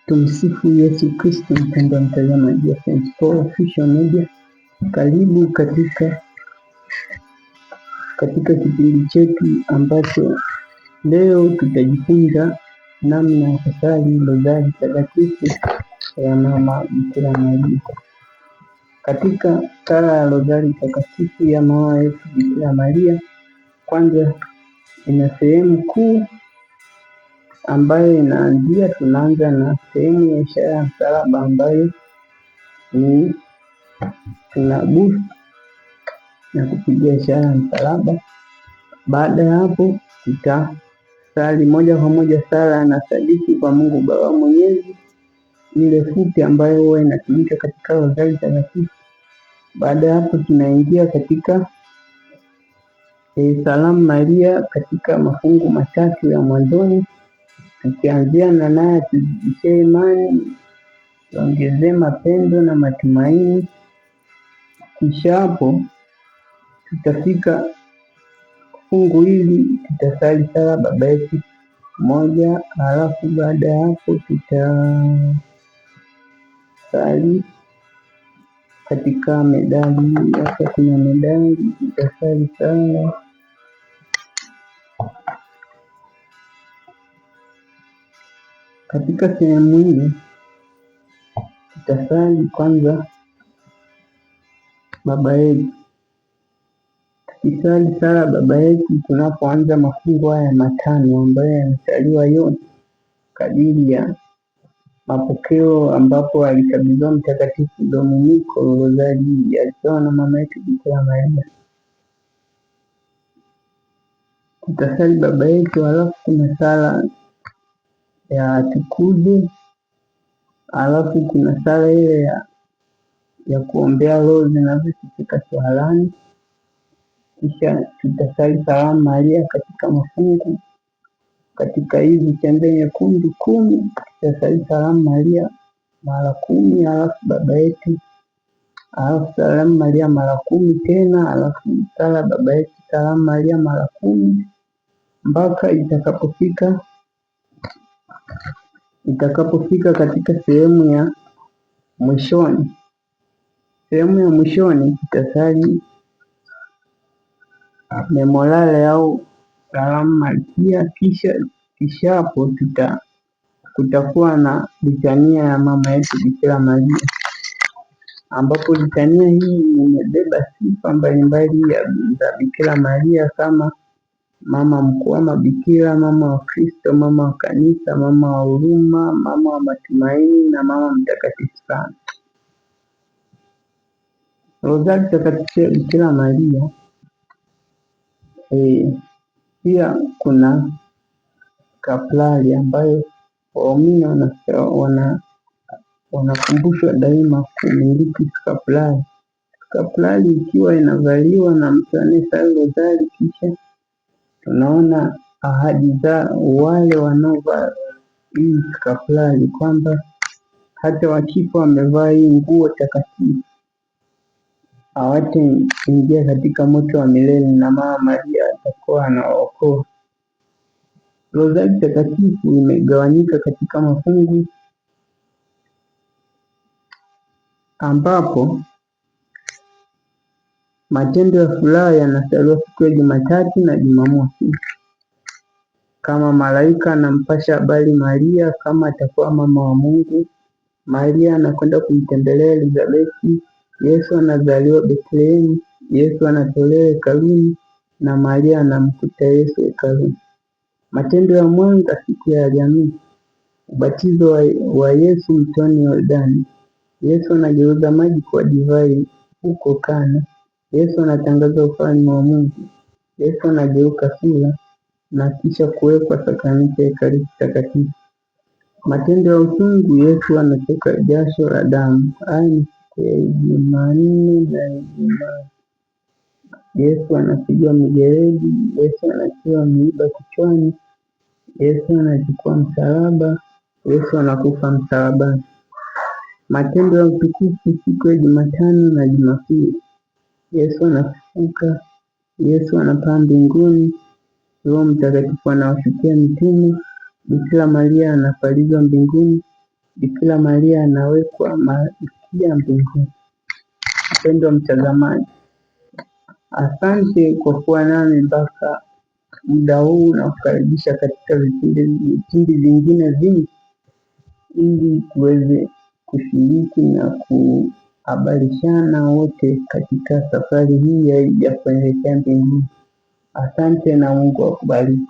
Tumsifu Yesu Kristo. Mpendwa mtazamaji wa St.Paul Official Media, karibu katika kipindi chetu ambacho leo tutajifunza namna ya kusali rozari takatifu ya Mama Bikira Maria. Katika sala ya rozari takatifu ya Mama yetu Bikira Maria, kwanza ina sehemu kuu ambayo tunaanza na sehemu ya ishara ya msalaba ambayo ni tunabusu na kupigia ishara ya msalaba. Baada ya hapo tutasali moja kwa moja sala na sadiki kwa Mungu Baba Mwenyezi, ile fupi ambayo huwa inatumika katika rozari takatifu. Baada ya hapo tunaingia katika Salamu Maria katika mafungu matatu ya mwanzoni, tukianzia na naye tuzidishie imani, tuongezee mapendo na matumaini. Kisha hapo tutafika fungu hili, tutasali sala Baba Yetu moja, halafu baada ya hapo tutasali katika medali. Hapa kuna medali, tutasali sala katika sehemu hii. Tutasali kwanza Baba Yetu. Tukisali sala Baba Yetu, tunapoanza mafungu haya matano ambayo yanasaliwa yote kadiri ya mapokeo ambapo alikabidhiwa Mtakatifu Dominiko rozari alipewa na Mama yetu Bikira Maria. Tutasali Baba Yetu, halafu kuna sala ya Tukuze, halafu kuna sala ile ya kuombea roho zinazoteseka toharani. Kisha tutasali Salamu Maria katika mafungu, katika hizi chembe nyekundu 10 tutasali Salamu Maria mara 10, halafu Baba Yetu, halafu Salamu Maria mara 10 tena, halafu sala Baba Yetu Salamu Maria mara 10 mpaka itakapofika katika sehemu ya mwishoni. Sehemu ya mwishoni tutasali Memorale au Salamu Malkia. Kisha hapo kutakuwa na litania ya Mama yetu Bikira Maria, ambapo litania hii imebeba sifa mbalimbali za Bikira Maria kama mama mkuu wa mabikira, mama wa Kristo, mama wa kanisa, mama wa huruma, mama wa matumaini na mama mtakatifu sana. Rozari takatifu ya Bikira Maria pia kuna kaplari ambayo waumini wanakumbushwa daima kumiliki kaplari. Kaplari ikiwa inavaliwa na mtu anayesali rozari, kisha tunaona ahadi za wale wanaovaa hii kaplari kwamba hata wakifa wamevaa hii nguo takatifu hawataingia katika moto wa milele na Mama Maria atakuwa anawaokoa. Rozari takatifu imegawanyika katika mafungu, ambapo matendo ya furaha yanasaliwa siku ya Jumatatu na Jumamosi. Kama malaika anampasha habari Maria kama atakuwa mama wa Mungu, Maria anakwenda kumtembelea Elizabeti, Yesu anazaliwa Bethlehemu, Yesu anatolewa hekaluni na Maria anamkuta Yesu hekaluni. Matendo ya mwanga siku ya Alhamisi, ubatizo wa Yesu mtoni Yordani, Yesu anageuza maji kuwa divai huko Kana, Yesu anatangaza ufalme wa Mungu, Yesu anageuka sura na kisha kuwekwa sakramenti ya Ekaristi Takatifu. Matendo ya uchungu, Yesu anatoka jasho la damu. Haya ni siku ya Jumanne na Ijumaa. Yesu anapigwa mijeledi, Yesu anatiwa miiba kichwani, Yesu anachukua msalaba, Yesu anakufa msalabani. Matendo ya utukufu siku ya Jumatano na Jumapili, Yesu anafufuka, Yesu anapaa mbinguni, Roho Mtakatifu anawashukia mitume, Bikira Maria anapalizwa mbinguni, Bikira Maria anawekwa malkia mbinguni. Mpendwa mtazamaji, asante kwa kuwa nami mpaka muda huu, na kukaribisha katika vipindi vingine vingi ili tuweze kushiriki na kuhabarishana wote katika safari hii ya kuelekea mbinguni. Asante na Mungu akubariki.